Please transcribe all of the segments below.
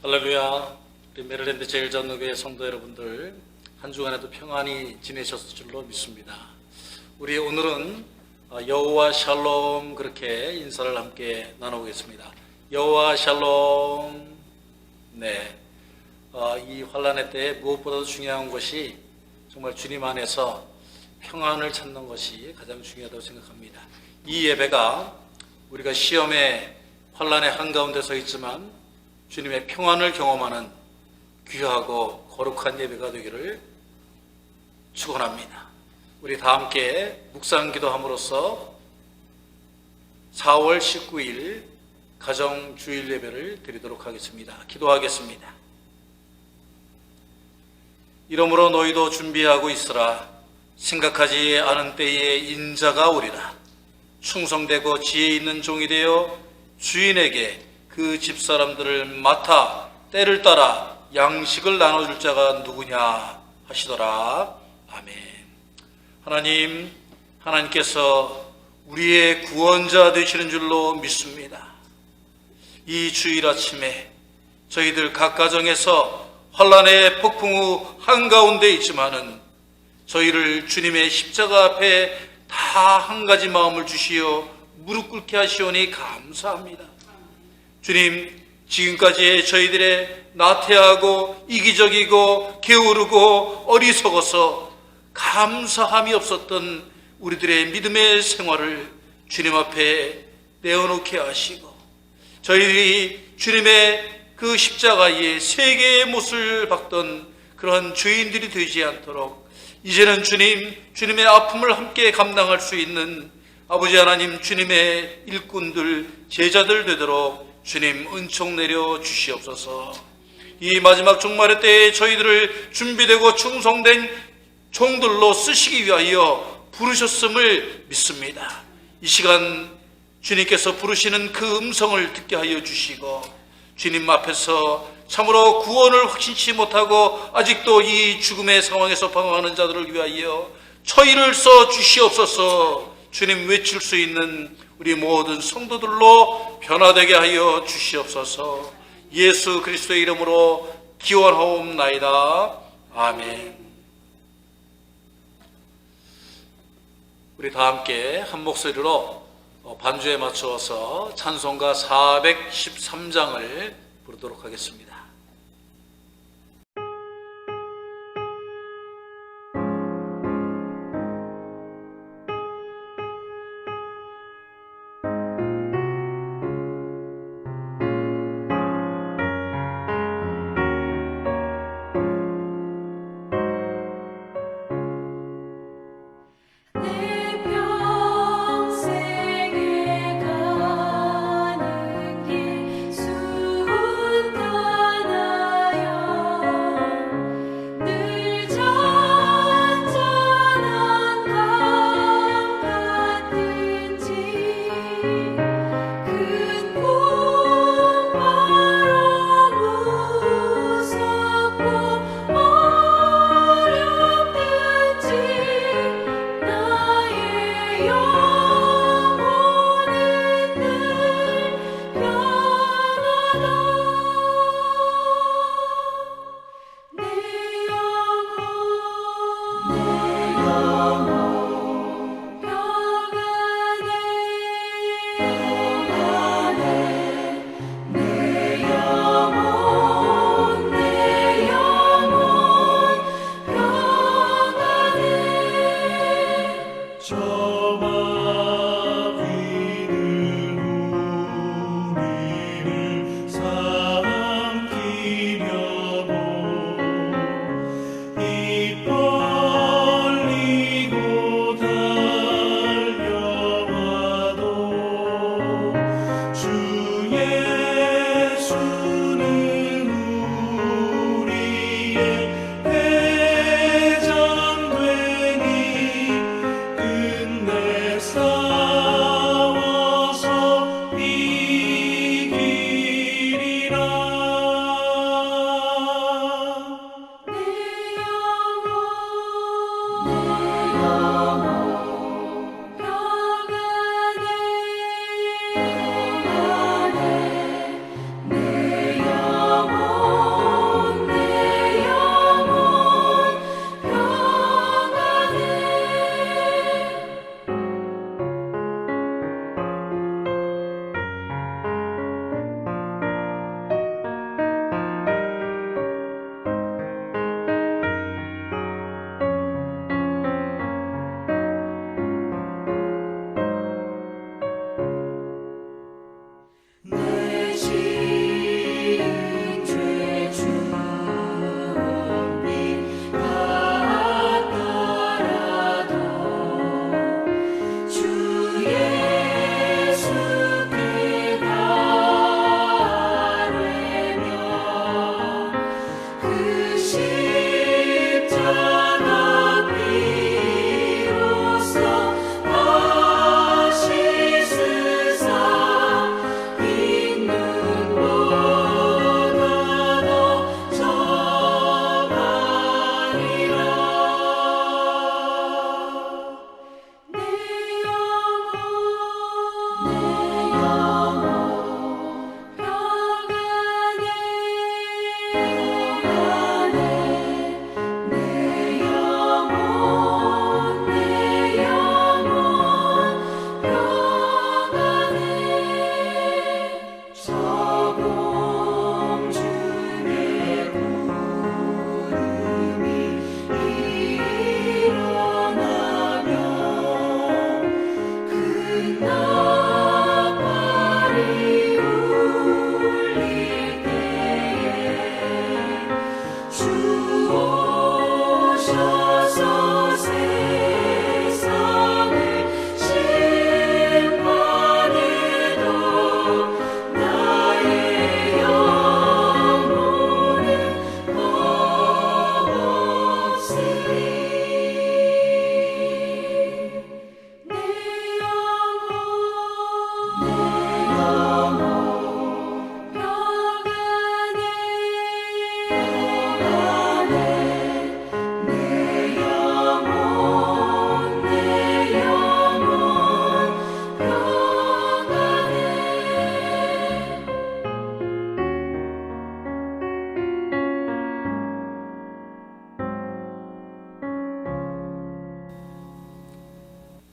할렐루야. 우리 메릴랜드 제일전도교회 성도 여러분들, 한 주간에도 평안히 지내셨을 줄로 믿습니다. 우리 오늘은 여호와 샬롬, 그렇게 인사를 함께 나누겠습니다. 여호와 샬롬. 네, 이 환난의 때에 무엇보다도 중요한 것이 정말 주님 안에서 평안을 찾는 것이 가장 중요하다고 생각합니다. 이 예배가 우리가 시험의 환난의 한가운데 서 있지만 주님의 평안을 경험하는 귀하고 거룩한 예배가 되기를 축원합니다. 우리 다 함께 묵상 기도함으로써 4월 19일 가정 주일 예배를 드리도록 하겠습니다. 기도하겠습니다. 이러므로 너희도 준비하고 있으라. 생각하지 않은 때에 인자가 오리라. 충성되고 지혜 있는 종이 되어 주인에게 그 집사람들을 맡아 때를 따라 양식을 나눠줄 자가 누구냐 하시더라. 아멘. 하나님, 하나님께서 우리의 구원자 되시는 줄로 믿습니다. 이 주일 아침에 저희들 각 가정에서 환난의 폭풍 후 한가운데 있지만은 저희를 주님의 십자가 앞에 다 한 가지 마음을 주시어 무릎 꿇게 하시오니 감사합니다. 주님, 지금까지 저희들의 나태하고 이기적이고 게으르고 어리석어서 감사함이 없었던 우리들의 믿음의 생활을 주님 앞에 내어놓게 하시고 저희들이 주님의 그 십자가에 세 개의 못을 박던 그런 죄인들이 되지 않도록 이제는 주님의 아픔을 함께 감당할 수 있는 아버지 하나님, 주님의 일꾼들, 제자들 되도록 주님 은총 내려 주시옵소서. 이 마지막 종말의 때에 저희들을 준비되고 충성된 종들로 쓰시기 위하여 부르셨음을 믿습니다. 이 시간 주님께서 부르시는 그 음성을 듣게 하여 주시고 주님 앞에서 참으로 구원을 확신치 못하고 아직도 이 죽음의 상황에서 방황하는 자들을 위하여 처의를 써 주시옵소서. 주님 외칠 수 있는 우리 모든 성도들로 변화되게 하여 주시옵소서. 예수 그리스도의 이름으로 기원하옵나이다. 아멘. 우리 다 함께 한 목소리로 반주에 맞추어서 찬송가 413장을 부르도록 하겠습니다. 평생에 가는 길 수많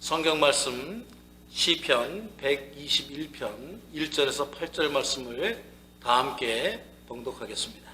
성경 말씀 시편 121편 1절에서 8절 말씀을 다 함께 봉독하겠습니다.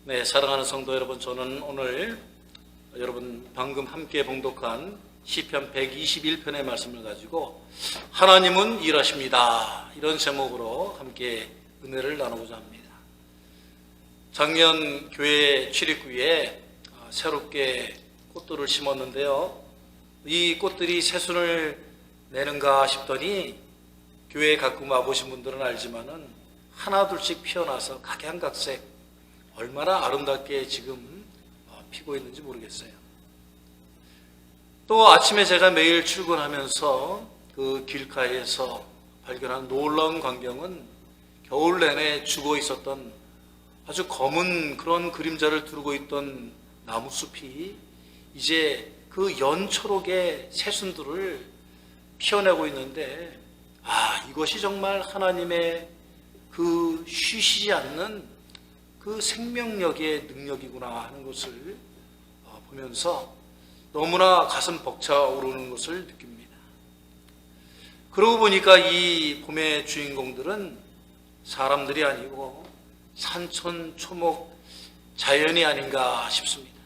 네, 사랑하는 성도 여러분, 저는 오늘 여러분 방금 함께 봉독한 시편 121편의 말씀을 가지고 하나님은 일하십니다, 이런 제목으로 함께 은혜를 나누고자 합니다. 작년 교회 출입구에 새롭게 꽃들을 심었는데요, 이 꽃들이 새순을 내는가 싶더니 교회에 가끔 와보신 분들은 알지만은 하나 둘씩 피어나서 각양각색 얼마나 아름답게 지금 피고 있는지 모르겠어요. 또 아침에 제가 매일 출근하면서 그 길가에서 발견한 놀라운 광경은 겨울 내내 죽어 있었던 아주 검은 그런 그림자를 두르고 있던 나무숲이 이제 그 연초록의 새순들을 피어내고 있는데, 이것이 정말 하나님의 그 쉬시지 않는 그 생명력의 능력이구나 하는 것을 보면서 너무나 가슴 벅차오르는 것을 느낍니다. 그러고 보니까 이 봄의 주인공들은 사람들이 아니고 산천, 초목, 자연이 아닌가 싶습니다.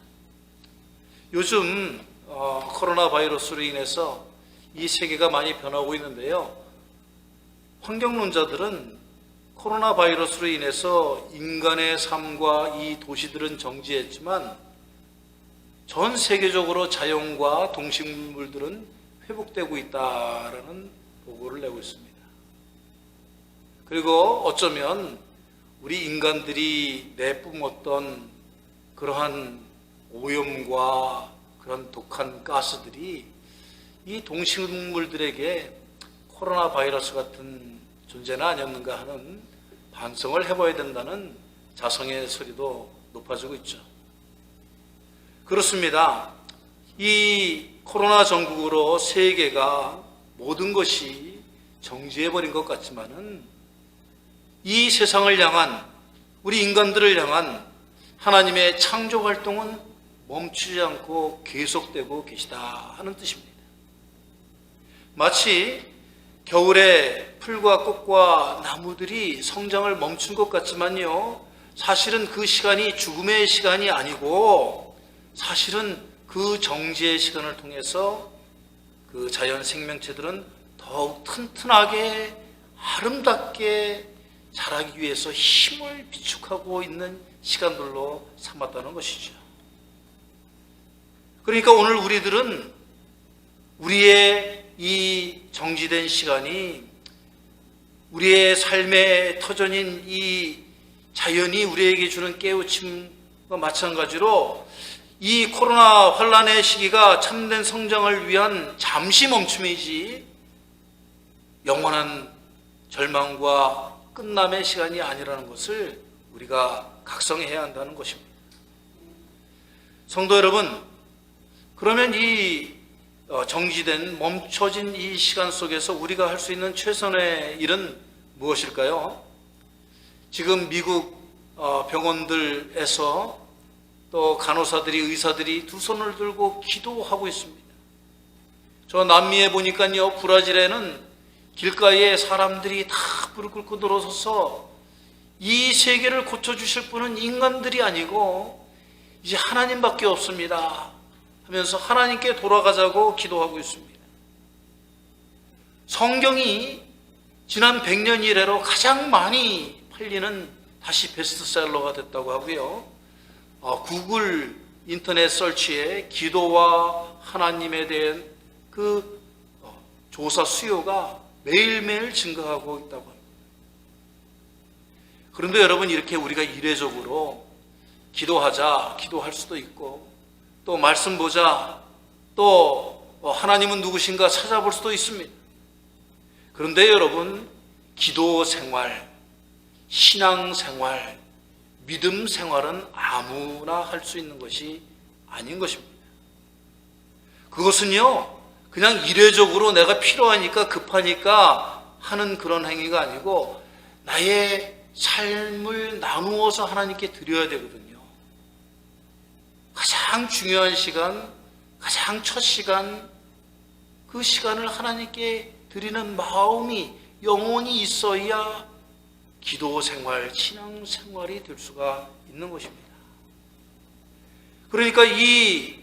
요즘 코로나 바이러스로 인해서 이 세계가 많이 변하고 있는데요, 환경론자들은 코로나 바이러스로 인해서 인간의 삶과 이 도시들은 정지했지만 전 세계적으로 자연과 동식물들은 회복되고 있다라는 보고를 내고 있습니다. 그리고 어쩌면 우리 인간들이 내뿜었던 그러한 오염과 그런 독한 가스들이 이 동식물들에게 코로나 바이러스 같은 존재는 아니었는가 하는 반성을 해봐야 된다는 자성의 소리도 높아지고 있죠. 그렇습니다. 이 코로나 전국으로 세계가 모든 것이 정지해버린 것 같지만은 이 세상을 향한, 우리 인간들을 향한 하나님의 창조 활동은 멈추지 않고 계속되고 계시다 하는 뜻입니다. 마치 겨울에 풀과 꽃과 나무들이 성장을 멈춘 것 같지만요, 사실은 그 시간이 죽음의 시간이 아니고 사실은 그 정지의 시간을 통해서 그 자연 생명체들은 더욱 튼튼하게 아름답게 자라기 위해서 힘을 비축하고 있는 시간들로 삼았다는 것이죠. 그러니까 오늘 우리들은 우리의 이 정지된 시간이 우리의 삶의 터전인 이 자연이 우리에게 주는 깨우침과 마찬가지로 이 코로나 환란의 시기가 참된 성장을 위한 잠시 멈춤이지 영원한 절망과 끝남의 시간이 아니라는 것을 우리가 각성해야 한다는 것입니다. 성도 여러분, 그러면 이 정지된 멈춰진 이 시간 속에서 우리가 할 수 있는 최선의 일은 무엇일까요? 지금 미국 병원들에서 또 간호사들이, 의사들이 두 손을 들고 기도하고 있습니다. 저 남미에 보니까요, 브라질에는 길가에 사람들이 다 무릎 꿇고 늘어서서 이 세계를 고쳐주실 분은 인간들이 아니고 이제 하나님밖에 없습니다 하면서 하나님께 돌아가자고 기도하고 있습니다. 성경이 지난 100년 이래로 가장 많이 팔리는 다시 베스트셀러가 됐다고 하고요. 구글 인터넷 설치에 기도와 하나님에 대한 그 조사 수요가 매일매일 증가하고 있다고 합니다. 그런데 여러분, 이렇게 우리가 이례적으로 기도할 수도 있고, 또 말씀 보자, 또 하나님은 누구신가 찾아볼 수도 있습니다. 그런데 여러분, 기도 생활, 신앙 생활, 믿음 생활은 아무나 할 수 있는 것이 아닌 것입니다. 그것은요, 그냥 이례적으로 내가 필요하니까 급하니까 하는 그런 행위가 아니고 나의 삶을 나누어서 하나님께 드려야 되거든요. 가장 중요한 시간, 가장 첫 시간, 그 시간을 하나님께 드리는 마음이 영원히 있어야 기도 생활, 신앙 생활이 될 수가 있는 것입니다. 그러니까 이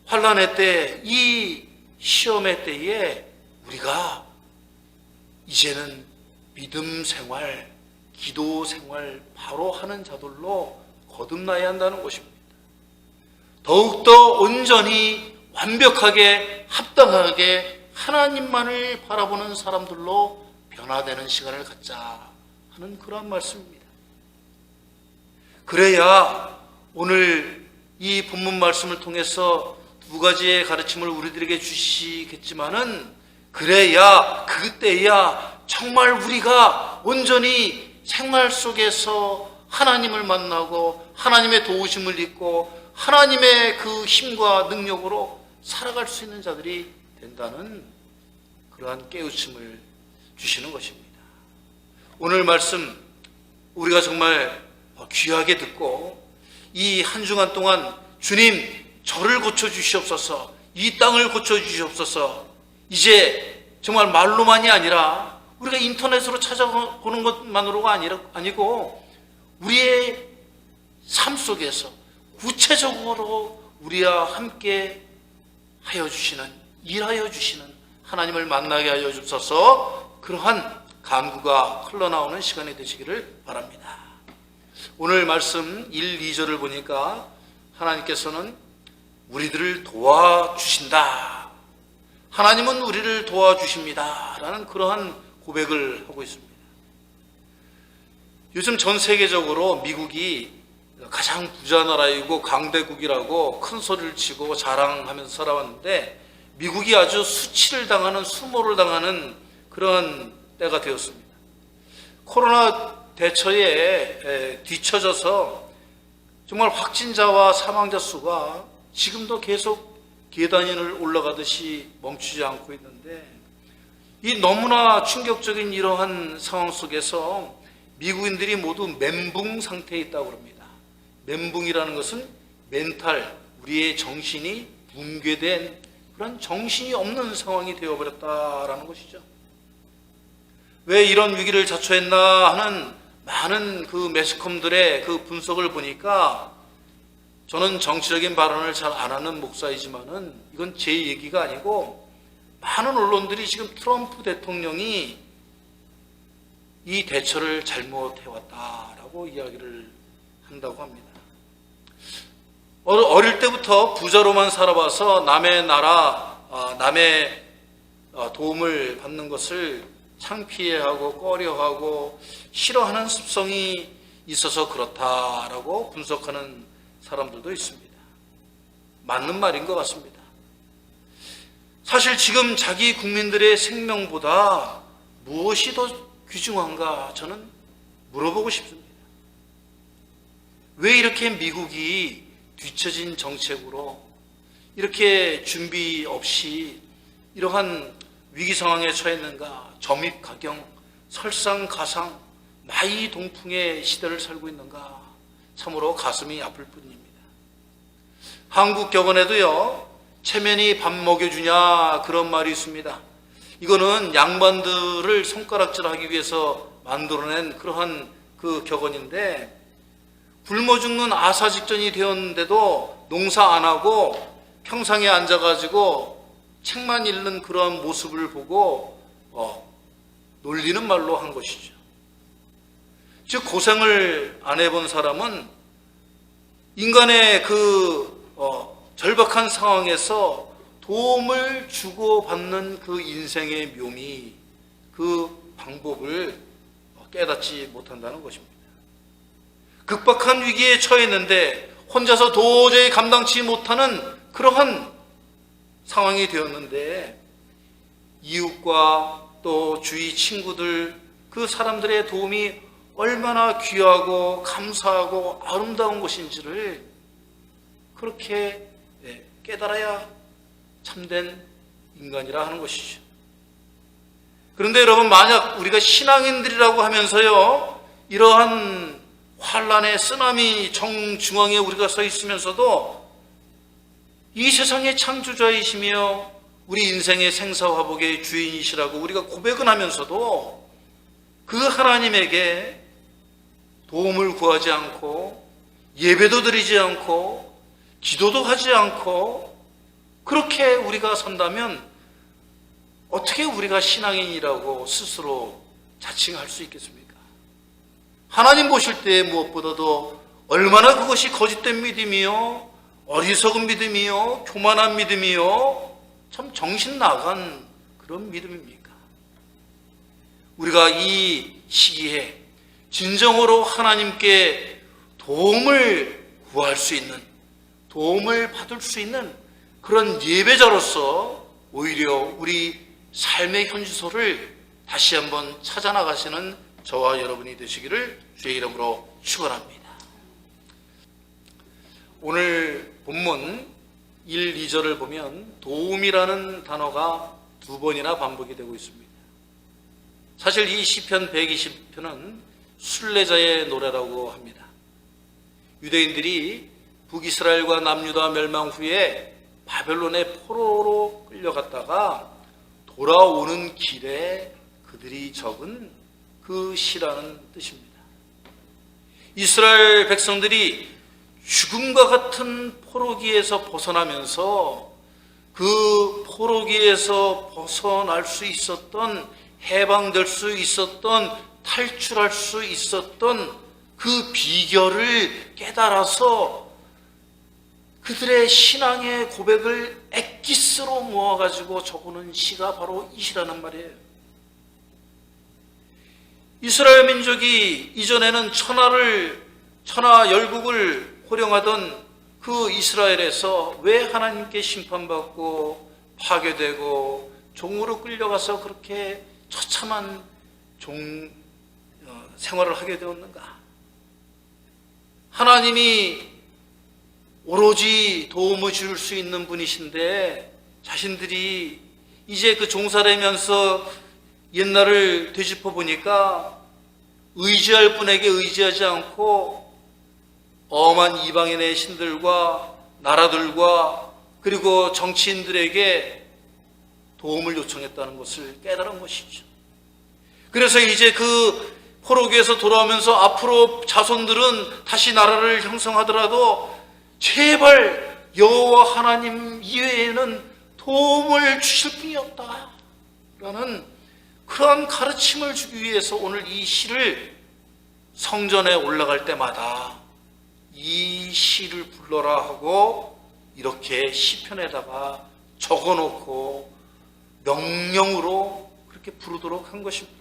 환난의 때, 이 시험의 때에 우리가 이제는 믿음 생활, 기도 생활 바로 하는 자들로 거듭나야 한다는 것입니다. 더욱더 온전히 완벽하게 합당하게 하나님만을 바라보는 사람들로 변화되는 시간을 갖자 하는 그러한 말씀입니다. 그래야 오늘 이 본문 말씀을 통해서 두 가지의 가르침을 우리들에게 주시겠지만은, 그래야 그때야 정말 우리가 온전히 생활 속에서 하나님을 만나고 하나님의 도우심을 입고 하나님의 그 힘과 능력으로 살아갈 수 있는 자들이 된다는 그러한 깨우침을 주시는 것입니다. 오늘 말씀 우리가 정말 귀하게 듣고 이 한 주간 동안 주님 저를 고쳐주시옵소서, 이 땅을 고쳐주시옵소서, 이제 정말 말로만이 아니라 우리가 인터넷으로 찾아보는 것만으로가 아니고 우리의 삶 속에서 구체적으로 우리와 함께 하여 주시는, 일하여 주시는 하나님을 만나게 하여 주셔서 그러한 간구가 흘러나오는 시간이 되시기를 바랍니다. 오늘 말씀 1, 2절을 보니까 하나님께서는 우리들을 도와주신다, 하나님은 우리를 도와주십니다 라는 그러한 고백을 하고 있습니다. 요즘 전 세계적으로 미국이 가장 부자 나라이고 강대국이라고 큰 소리를 치고 자랑하면서 살아왔는데, 미국이 아주 수치를 당하는, 수모를 당하는 그런 때가 되었습니다. 코로나 대처에 뒤처져서 정말 확진자와 사망자 수가 지금도 계속 계단을 올라가듯이 멈추지 않고 있는데, 이 너무나 충격적인 이러한 상황 속에서 미국인들이 모두 멘붕 상태에 있다고 합니다. 멘붕이라는 것은 멘탈, 우리의 정신이 붕괴된 그런 정신이 없는 상황이 되어버렸다라는 것이죠. 왜 이런 위기를 자초했나 하는 많은 그 매스컴들의 그 분석을 보니까, 저는 정치적인 발언을 잘 안 하는 목사이지만은 이건 제 얘기가 아니고 많은 언론들이 지금 트럼프 대통령이 이 대처를 잘못해왔다라고 이야기를 한다고 합니다. 어릴 때부터 부자로만 살아봐서 남의 나라, 남의 도움을 받는 것을 창피해하고 꺼려하고 싫어하는 습성이 있어서 그렇다라고 분석하는 사람들도 있습니다. 맞는 말인 것 같습니다. 사실 지금 자기 국민들의 생명보다 무엇이 더 귀중한가 저는 물어보고 싶습니다. 왜 이렇게 미국이 뒤처진 정책으로 이렇게 준비 없이 이러한 위기 상황에 처했는가? 점입가경, 설상가상, 마이동풍의 시대를 살고 있는가? 참으로 가슴이 아플 뿐입니다. 한국 격언에도요, 체면이 밥 먹여주냐 그런 말이 있습니다. 이거는 양반들을 손가락질하기 위해서 만들어낸 그러한 그 격언인데, 굶어 죽는 아사직전이 되었는데도 농사 안 하고 평상에 앉아가지고 책만 읽는 그런 모습을 보고 놀리는 말로 한 것이죠. 즉 고생을 안 해본 사람은 인간의 그 절박한 상황에서 도움을 주고받는 그 인생의 묘미, 그 방법을 깨닫지 못한다는 것입니다. 극박한 위기에 처했는데 혼자서 도저히 감당치 못하는 그러한 상황이 되었는데 이웃과 또 주위 친구들, 그 사람들의 도움이 얼마나 귀하고 감사하고 아름다운 것인지를 그렇게 깨달아야 참된 인간이라 하는 것이죠. 그런데 여러분, 만약 우리가 신앙인들이라고 하면서요, 이러한 환란의 쓰나미 정중앙에 우리가 서 있으면서도 이 세상의 창조자이시며 우리 인생의 생사화복의 주인이시라고 우리가 고백은 하면서도 그 하나님에게 도움을 구하지 않고 예배도 드리지 않고 기도도 하지 않고 그렇게 우리가 산다면 어떻게 우리가 신앙인이라고 스스로 자칭할 수 있겠습니까? 하나님 보실 때 무엇보다도 얼마나 그것이 거짓된 믿음이요, 어리석은 믿음이요, 교만한 믿음이요, 참 정신 나간 그런 믿음입니까? 우리가 이 시기에 진정으로 하나님께 도움을 구할 수 있는, 도움을 받을 수 있는 그런 예배자로서 오히려 우리 삶의 현주소를 다시 한번 찾아나가시는 저와 여러분이 되시기를 주의 이름으로 축원합니다. 오늘 본문 1, 2절을 보면 도움이라는 단어가 2번이나 반복이 되고 있습니다. 사실 이 시편 120편은 순례자의 노래라고 합니다. 유대인들이 북이스라엘과 남유다 멸망 후에 바벨론의 포로로 끌려갔다가 돌아오는 길에 그들이 적은 그 시라는 뜻입니다. 이스라엘 백성들이 죽음과 같은 포로기에서 벗어나면서 그 포로기에서 벗어날 수 있었던, 해방될 수 있었던, 탈출할 수 있었던 그 비결을 깨달아서 그들의 신앙의 고백을 엑기스로 모아가지고 적어놓은 시가 바로 이 시라는 말이에요. 이스라엘 민족이 이전에는 천하 열국을 호령하던 그 이스라엘에서 왜 하나님께 심판받고 파괴되고 종으로 끌려가서 그렇게 처참한 생활을 하게 되었는가? 하나님이 오로지 도움을 줄 수 있는 분이신데 자신들이 이제 그 종살이면서 옛날을 되짚어 보니까 의지할 분에게 의지하지 않고 엄한 이방인의 신들과 나라들과 그리고 정치인들에게 도움을 요청했다는 것을 깨달은 것이죠. 그래서 이제 그 포로기에서 돌아오면서 앞으로 자손들은 다시 나라를 형성하더라도 제발 여호와 하나님 이외에는 도움을 주실 분이 없다라는 그런 가르침을 주기 위해서 오늘 이 시를 성전에 올라갈 때마다 이 시를 불러라 하고 이렇게 시편에다가 적어놓고 명령으로 그렇게 부르도록 한 것입니다.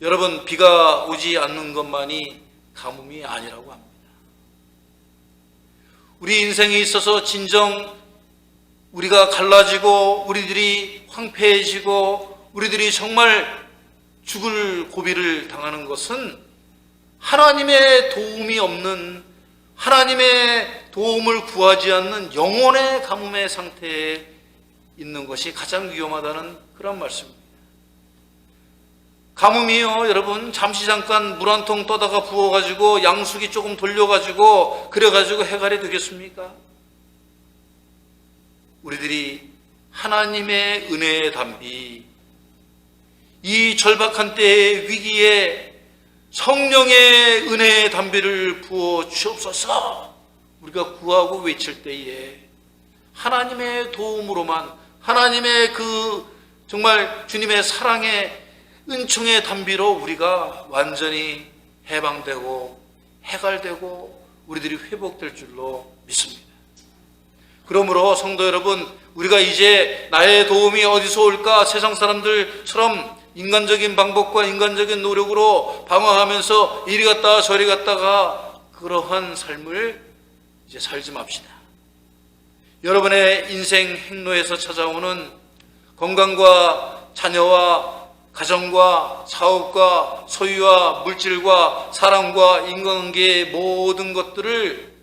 여러분, 비가 오지 않는 것만이 가뭄이 아니라고 합니다. 우리 인생에 있어서 진정 우리가 갈라지고 우리들이 황폐해지고 우리들이 정말 죽을 고비를 당하는 것은 하나님의 도움이 없는, 하나님의 도움을 구하지 않는 영혼의 가뭄의 상태에 있는 것이 가장 위험하다는 그런 말씀입니다. 가뭄이요, 여러분, 잠시 잠깐 물 한 통 떠다가 부어가지고 양수기 조금 돌려가지고 그래가지고 해갈이 되겠습니까? 우리들이 하나님의 은혜의 담비, 이 절박한 때의 위기에 성령의 은혜의 담비를 부어 주옵소서 우리가 구하고 외칠 때에 하나님의 도움으로만, 하나님의 그 정말 주님의 사랑의 은총의 담비로 우리가 완전히 해방되고 해갈되고 우리들이 회복될 줄로 믿습니다. 그러므로 성도 여러분, 우리가 이제 나의 도움이 어디서 올까, 세상 사람들처럼 인간적인 방법과 인간적인 노력으로 방황하면서 이리 갔다가 저리 갔다가 그러한 삶을 이제 살지 맙시다. 여러분의 인생 행로에서 찾아오는 건강과 자녀와 가정과 사업과 소유와 물질과 사랑과 인간관계의 모든 것들을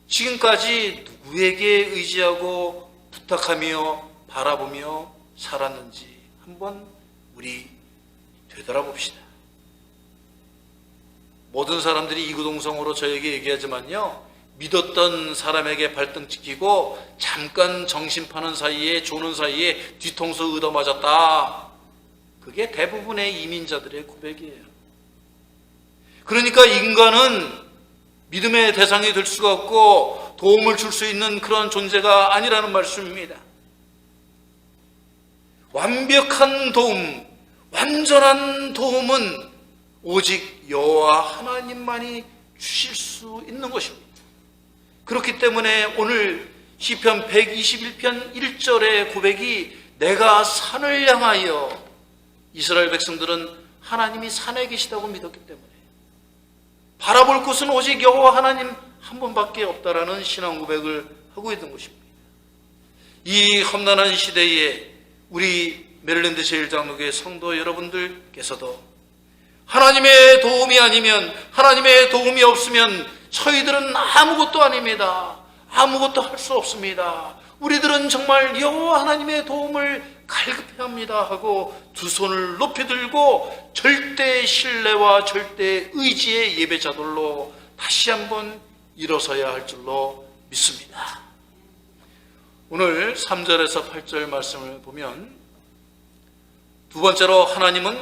지금까지 누구에게 의지하고 부탁하며 바라보며 살았는지 한번 우리 되돌아봅시다. 모든 사람들이 이구동성으로 저에게 얘기하지만요, 믿었던 사람에게 발등 찍히고 잠깐 정신 파는 사이에, 조는 사이에 뒤통수 얻어맞았다. 그게 대부분의 이민자들의 고백이에요. 그러니까 인간은 믿음의 대상이 될 수가 없고 도움을 줄 수 있는 그런 존재가 아니라는 말씀입니다. 완벽한 도움, 완전한 도움은 오직 여호와 하나님만이 주실 수 있는 것입니다. 그렇기 때문에 오늘 시편 121편 1절의 고백이 내가 산을 향하여, 이스라엘 백성들은 하나님이 산에 계시다고 믿었기 때문에 바라볼 곳은 오직 여호와 하나님 한 분밖에 없다라는 신앙 고백을 하고 있는 것입니다. 이 험난한 시대에 우리 메릴랜드 제일장로교회 성도 여러분들께서도 하나님의 도움이 아니면, 하나님의 도움이 없으면 저희들은 아무것도 아닙니다. 아무것도 할 수 없습니다. 우리들은 정말 여호와 하나님의 도움을 갈급해합니다 하고 두 손을 높이 들고 절대 신뢰와 절대 의지의 예배자들로 다시 한번 일어서야 할 줄로 믿습니다. 오늘 3절에서 8절 말씀을 보면 두 번째로 하나님은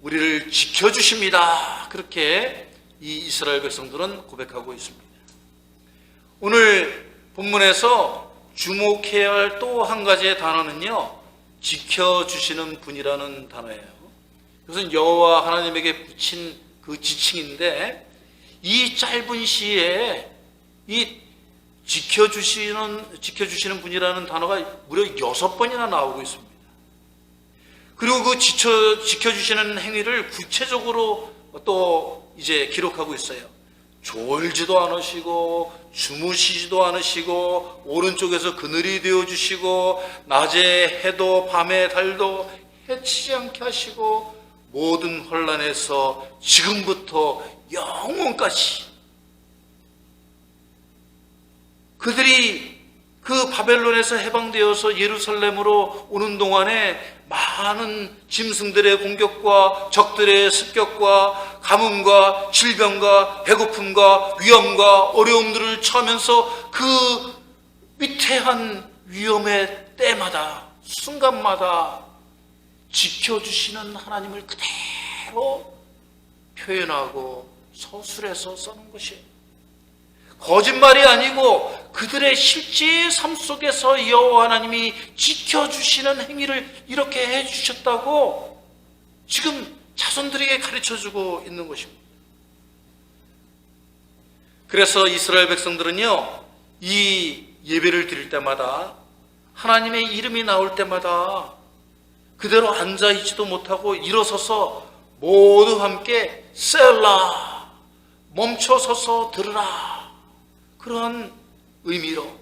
우리를 지켜주십니다. 그렇게 이 이스라엘 백성들은 고백하고 있습니다. 오늘 본문에서 주목해야 할 또 한 가지의 단어는요, 지켜주시는 분이라는 단어예요. 이것은 여호와 하나님에게 붙인 그 지칭인데, 이 짧은 시에 이 지켜주시는 분이라는 단어가 무려 6번이나 나오고 있습니다. 그리고 그 지켜주시는 행위를 구체적으로 또 이제 기록하고 있어요. 졸지도 않으시고 주무시지도 않으시고 오른쪽에서 그늘이 되어주시고 낮에 해도 밤에 달도 해치지 않게 하시고 모든 혼란에서 지금부터 영원까지 그들이 그 바벨론에서 해방되어서 예루살렘으로 오는 동안에 많은 짐승들의 공격과 적들의 습격과 가뭄과 질병과 배고픔과 위험과 어려움들을 처하면서 그 위태한 위험의 때마다 순간마다 지켜주시는 하나님을 그대로 표현하고 서술해서 써놓은 것이에요. 거짓말이 아니고 그들의 실제 삶 속에서 여호와 하나님이 지켜주시는 행위를 이렇게 해주셨다고 지금 자손들에게 가르쳐주고 있는 것입니다. 그래서 이스라엘 백성들은요, 이 예배를 드릴 때마다, 하나님의 이름이 나올 때마다 그대로 앉아있지도 못하고 일어서서 모두 함께 셀라, 멈춰서서 들으라, 그런 의미로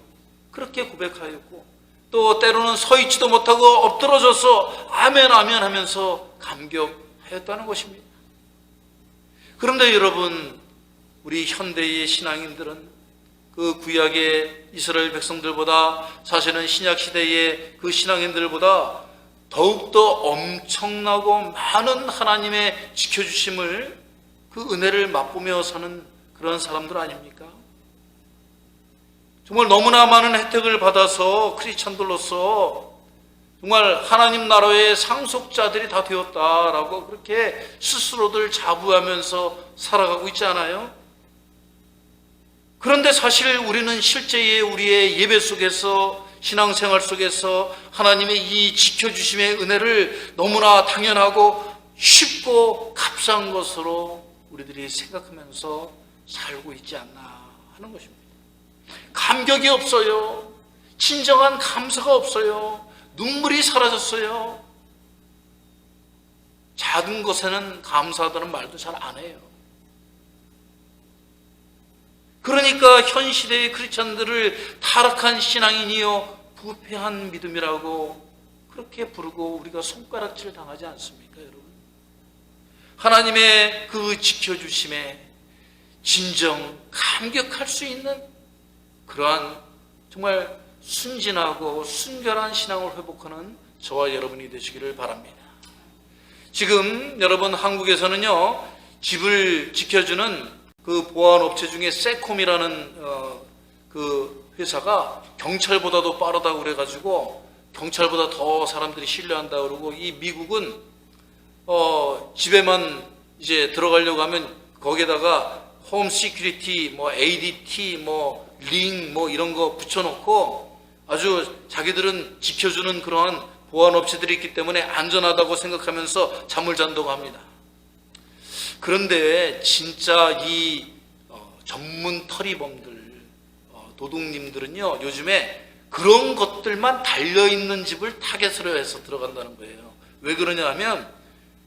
그렇게 고백하였고, 또 때로는 서 있지도 못하고 엎드러져서 아멘 아멘 하면서 감격하였다는 것입니다. 그런데 여러분, 우리 현대의 신앙인들은 그 구약의 이스라엘 백성들보다, 사실은 신약 시대의 그 신앙인들보다 더욱더 엄청나고 많은 하나님의 지켜주심을, 그 은혜를 맛보며 사는 그런 사람들 아닙니까? 정말 너무나 많은 혜택을 받아서 크리스찬들로서 정말 하나님 나라의 상속자들이 다 되었다라고 그렇게 스스로들 자부하면서 살아가고 있지 않아요? 그런데 사실 우리는 실제의 우리의 예배 속에서, 신앙생활 속에서 하나님의 이 지켜주심의 은혜를 너무나 당연하고 쉽고 값싼 것으로 우리들이 생각하면서 살고 있지 않나 하는 것입니다. 감격이 없어요. 진정한 감사가 없어요. 눈물이 사라졌어요. 작은 것에는 감사하다는 말도 잘 안 해요. 그러니까 현 시대의 크리스찬들을 타락한 신앙인이요 부패한 믿음이라고 그렇게 부르고 우리가 손가락질 당하지 않습니까, 여러분? 하나님의 그 지켜주심에 진정 감격할 수 있는 그러한 정말 순진하고 순결한 신앙을 회복하는 저와 여러분이 되시기를 바랍니다. 지금 여러분, 한국에서는요, 집을 지켜주는 그 보안업체 중에 세콤이라는 그 회사가 경찰보다도 빠르다고 그래가지고 경찰보다 더 사람들이 신뢰한다고 그러고, 이 미국은 집에만 이제 들어가려고 하면 거기에다가 홈 시큐리티, 뭐 ADT, 뭐 링, 뭐 이런 거 붙여놓고 아주 자기들은 지켜주는 그러한 보안업체들이 있기 때문에 안전하다고 생각하면서 잠을 잔다고 합니다. 그런데 진짜 이 전문 터리범들, 도둑님들은요, 요즘에 그런 것들만 달려있는 집을 타겟으로 해서 들어간다는 거예요. 왜 그러냐 하면,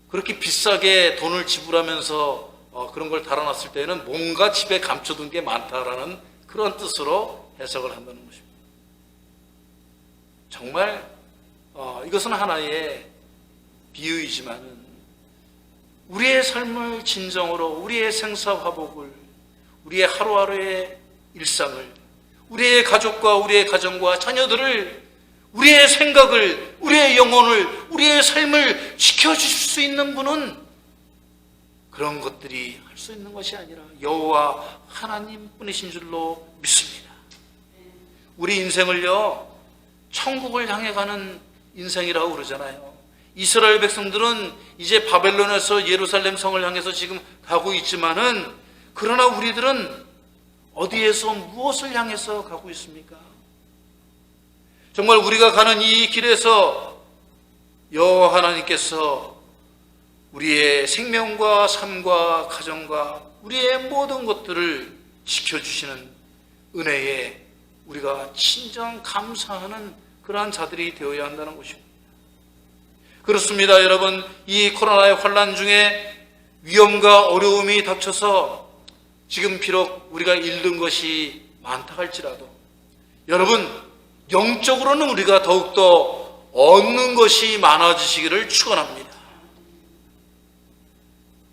그렇게 비싸게 돈을 지불하면서 그런 걸 달아놨을 때는 뭔가 집에 감춰둔 게 많다라는 그런 뜻으로 해석을 한다는 것입니다. 정말 이것은 하나의 비유이지만은 우리의 삶을 진정으로, 우리의 생사화복을, 우리의 하루하루의 일상을, 우리의 가족과 우리의 가정과 자녀들을, 우리의 생각을, 우리의 영혼을, 우리의 삶을 지켜주실 수 있는 분은 그런 것들이 할 수 있는 것이 아니라 여호와 하나님뿐이신 줄로 믿습니다. 우리 인생을요, 천국을 향해 가는 인생이라고 그러잖아요. 이스라엘 백성들은 이제 바벨론에서 예루살렘 성을 향해서 지금 가고 있지만은, 그러나 우리들은 어디에서 무엇을 향해서 가고 있습니까? 정말 우리가 가는 이 길에서 여호와 하나님께서 우리의 생명과 삶과 가정과 우리의 모든 것들을 지켜주시는 은혜에 우리가 진정 감사하는 그러한 자들이 되어야 한다는 것입니다. 그렇습니다, 여러분. 이 코로나의 환난 중에 위험과 어려움이 닥쳐서 지금 비록 우리가 잃는 것이 많다 할지라도, 여러분, 영적으로는 우리가 더욱더 얻는 것이 많아지시기를 축원합니다.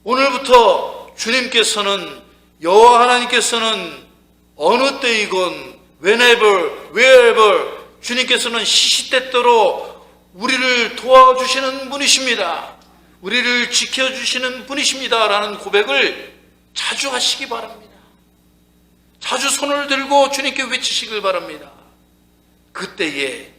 오늘부터 주님께서는, 여호와 하나님께서는 어느 때이건 whenever, wherever 주님께서는 시시때때로 우리를 도와주시는 분이십니다. 우리를 지켜주시는 분이십니다 라는 고백을 자주 하시기 바랍니다. 자주 손을 들고 주님께 외치시길 바랍니다. 그때에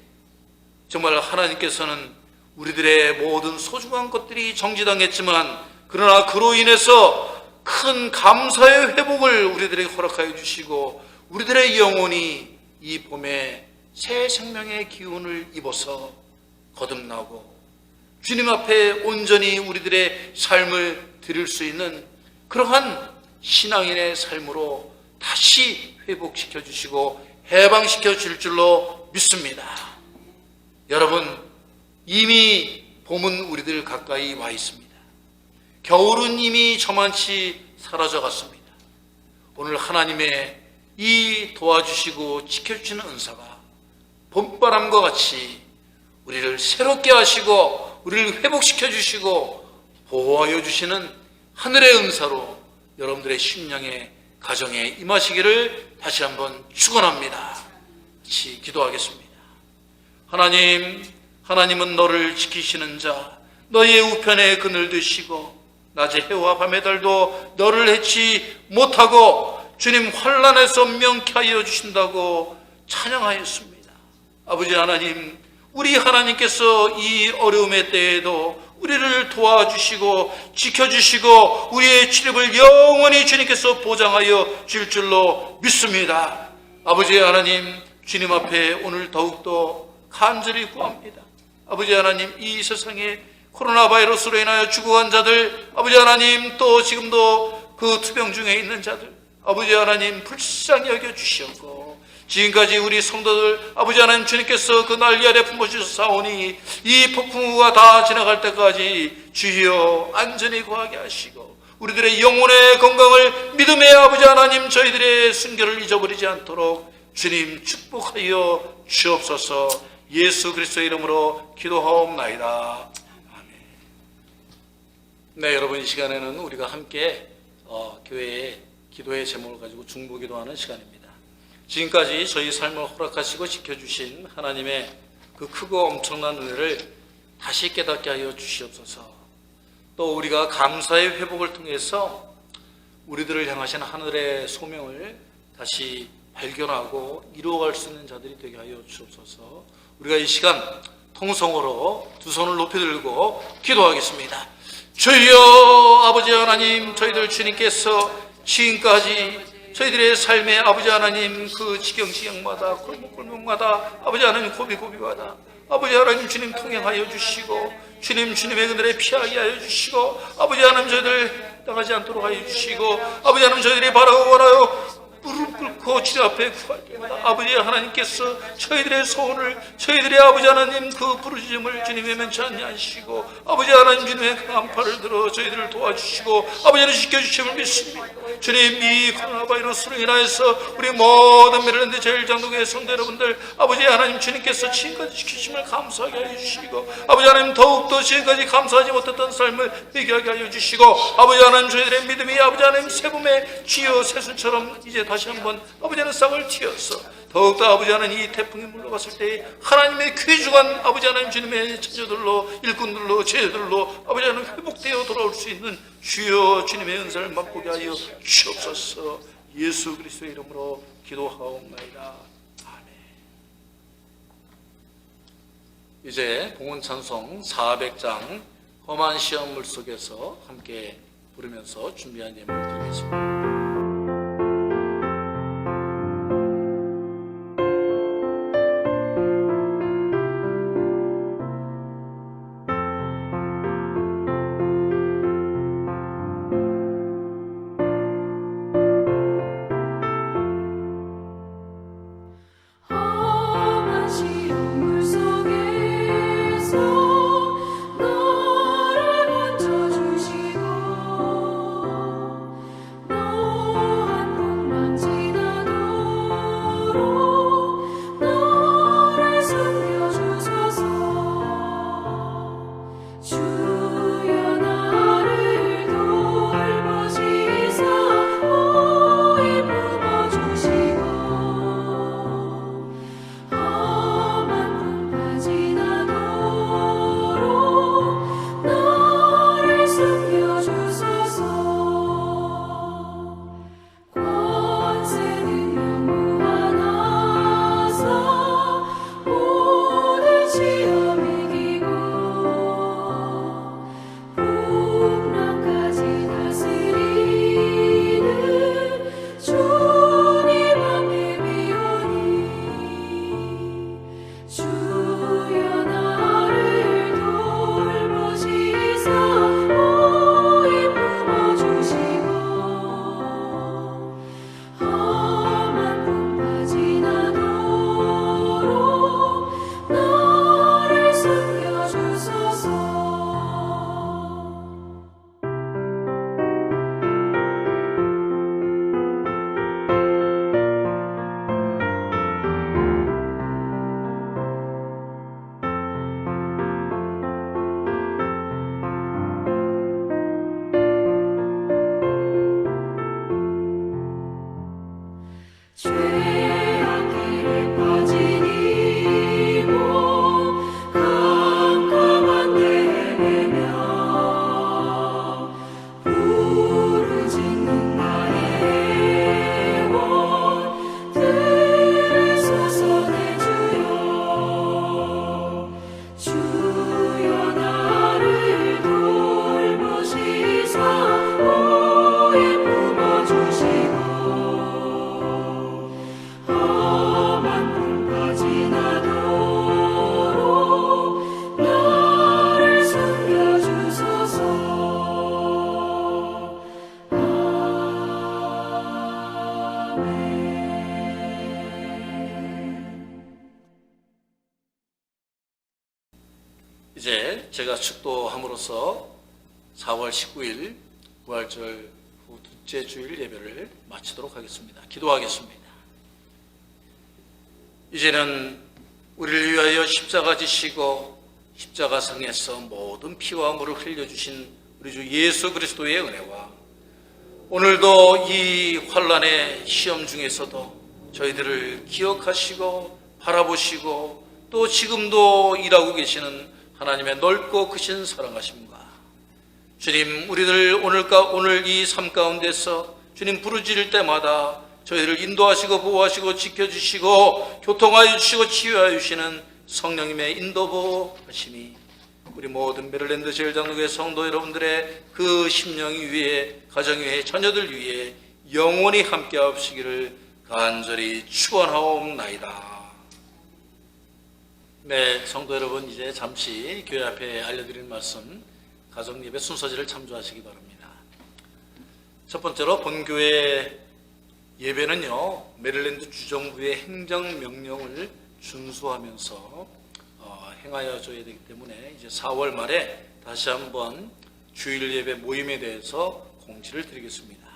정말 하나님께서는 우리들의 모든 소중한 것들이 정지당했지만, 그러나 그로 인해서 큰 감사의 회복을 우리들에게 허락하여 주시고, 우리들의 영혼이 이 봄에 새 생명의 기운을 입어서 거듭나고 주님 앞에 온전히 우리들의 삶을 드릴 수 있는 그러한 신앙인의 삶으로 다시 회복시켜 주시고 해방시켜 줄 줄로 믿습니다. 여러분, 이미 봄은 우리들 가까이 와 있습니다. 겨울은 이미 저만치 사라져 갔습니다. 오늘 하나님의 이 도와주시고 지켜주시는 은사가 봄바람과 같이 우리를 새롭게 하시고 우리를 회복시켜 주시고 보호하여 주시는 하늘의 은사로 여러분들의 심령의 가정에 임하시기를 다시 한번 축원합니다. 같이 기도하겠습니다. 하나님은 너를 지키시는 자, 너의 우편에 그늘 되시고 낮의 해와 밤의 달도 너를 해치 못하고 주님 환난에서 명케 하여 주신다고 찬양하였습니다. 아버지 하나님, 우리 하나님께서 이 어려움의 때에도 우리를 도와주시고 지켜주시고 우리의 출입을 영원히 주님께서 보장하여 줄 줄로 믿습니다. 아버지 하나님, 주님 앞에 오늘 더욱더 간절히 구합니다. 아버지 하나님, 이 세상에 코로나 바이러스로 인하여 죽어간 자들, 아버지 하나님, 또 지금도 그 투병 중에 있는 자들, 아버지 하나님 불쌍히 여겨주시옵고 지금까지 우리 성도들 아버지 하나님 주님께서 그 난리 아래 품어주셨사오니 이 폭풍우가 다 지나갈 때까지 주여 안전히 거하게 하시고 우리들의 영혼의 건강을 믿음의 아버지 하나님 저희들의 순결을 잊어버리지 않도록 주님 축복하여 주옵소서. 예수 그리스도의 이름으로 기도하옵나이다. 아멘. 네, 여러분, 이 시간에는 우리가 함께 교회의 기도의 제목을 가지고 중보기도하는 시간입니다. 지금까지 저희 삶을 허락하시고 지켜주신 하나님의 그 크고 엄청난 은혜를 다시 깨닫게 하여 주시옵소서. 또 우리가 감사의 회복을 통해서 우리들을 향하신 하늘의 소명을 다시 발견하고 이루어갈 수 있는 자들이 되게 하여 주옵소서. 우리가 이 시간 통성으로 두 손을 높이 들고 기도하겠습니다. 주여 아버지 하나님, 저희들 주님께서 지금까지 저희들의 삶의 아버지 하나님 그 지경마다 골목마다 아버지 하나님 고비마다 아버지 하나님 주님 통행하여 주시고 주님의 그늘에 피하게 하여 주시고 아버지 하나님 저희들 나가지 않도록 하여 주시고 아버지 하나님 저희들이 바라고 원하여 무릎 꿇고 주님 앞에 구할 때마다 아버지 하나님께서 저희들의 소원을 저희들의 아버지 하나님 그 부르짖음을 주님 외면치 아니하시고 아버지 하나님 주님의 강한 팔을 들어 저희들을 도와주시고 아버지 하나님 지켜주심을 믿습니다. 주님, 이 코로나 바이러스로 인하여서 우리 모든 메릴랜드 제일장로교회 성도 여러분들 아버지 하나님 주님께서 지금까지 지키심을 감사하게 하여 주시고 아버지 하나님 더욱더 지금까지 감사하지 못했던 삶을 회개하게 하여 주시고 아버지 하나님 저희들의 믿음이 아버지 하나님 새봄의 쥐어 새순처럼 이제 다시 한번 아버지 하나님 싹을 틔어서 더욱더 아버지 하나님 이 태풍이 물러갔을 때 하나님의 귀중한 아버지 하나님 주님의 처녀들로 일꾼들로 제자들로 아버지 하나님 회복되어 돌아올 수 있는 주여 주님의 은사를 맛보게 하여 주옵소서. 예수 그리스도의 이름으로 기도하옵나이다. 아멘. 이제 봉헌찬송 400장 험한 시험물 속에서 함께 부르면서 준비한 예물을 드리겠습니다. 너를 건져주시고 죄악길에 빠진 이몸 캄캄한 데에 매며 부르짖는 나의 영혼 들으소서 내 주여 나를 돌보시사 오해 품어주시고 험한 꿈까지 나도록 나를 숨겨주소서. 이제 제가 축도함으로써 4월 19일 부활절 후 둘째 주일 예배를 마치도록 하겠습니다. 기도하겠습니다. 이제는 우리를 위하여 십자가 지시고 십자가상에서 모든 피와 물을 흘려주신 우리 주 예수 그리스도의 은혜와 오늘도 이 환난의 시험 중에서도 저희들을 기억하시고 바라보시고 또 지금도 일하고 계시는 하나님의 넓고 크신 사랑하심과 주님, 우리들 오늘 이 삶 가운데서 주님 부르짖을 때마다 저희를 인도하시고 보호하시고 지켜주시고 교통하여 주시고 치유하여 주시는 성령님의 인도 보호하심이 우리 모든 메릴랜드 제일장로교회 성도 여러분들의 그 심령 위에, 가정 위에, 자녀들 위에 영원히 함께 하시기를 간절히 축원하옵나이다. 네, 성도 여러분, 이제 잠시 교회 앞에 알려드릴 말씀, 가정예배 순서지를 참조하시기 바랍니다. 첫 번째로 본교회 예배는요, 메릴랜드 주정부의 행정명령을 준수하면서 행하여 줘야 되기 때문에 이제 4월 말에 다시 한번 주일 예배 모임에 대해서 공지를 드리겠습니다.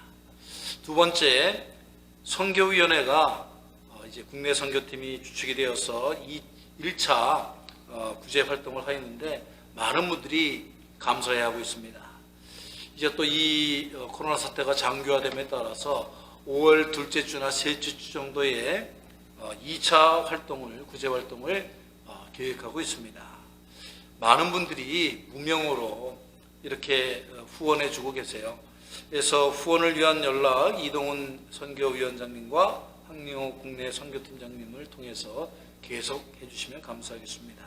두 번째, 선교위원회가 이제 국내 선교팀이 주축이 되어서 1차 구제 활동을 하였는데 많은 분들이 감사해하고 있습니다. 이제 또 이 코로나 사태가 장기화됨에 따라서 5월 둘째 주나 셋째 주 정도에 2차 활동을, 구제 활동을 계획하고 있습니다. 많은 분들이 무명으로 이렇게 후원해 주고 계세요. 그래서 후원을 위한 연락 이동훈 선교위원장님과 황영호 국내 선교팀장님을 통해서 계속 해주시면 감사하겠습니다.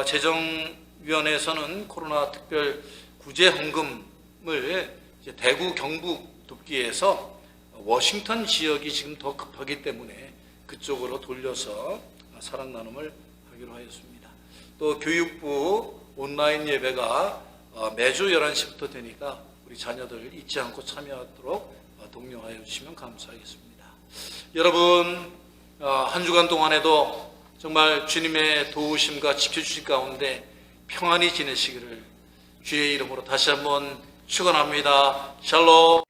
재정위원회에서는 코로나 특별 구제 헌금을 이제 대구 경북 돕기에서 워싱턴 지역이 지금 더 급하기 때문에 그쪽으로 돌려서 사랑 나눔을 하기로 하였습니다. 또 교육부 온라인 예배가 매주 11시부터 되니까 우리 자녀들 잊지 않고 참여하도록 독려하여 주시면 감사하겠습니다. 여러분, 한 주간 동안에도 정말 주님의 도우심과 지켜주신 가운데 평안히 지내시기를 주의 이름으로 다시 한번 축원합니다. 샬롬.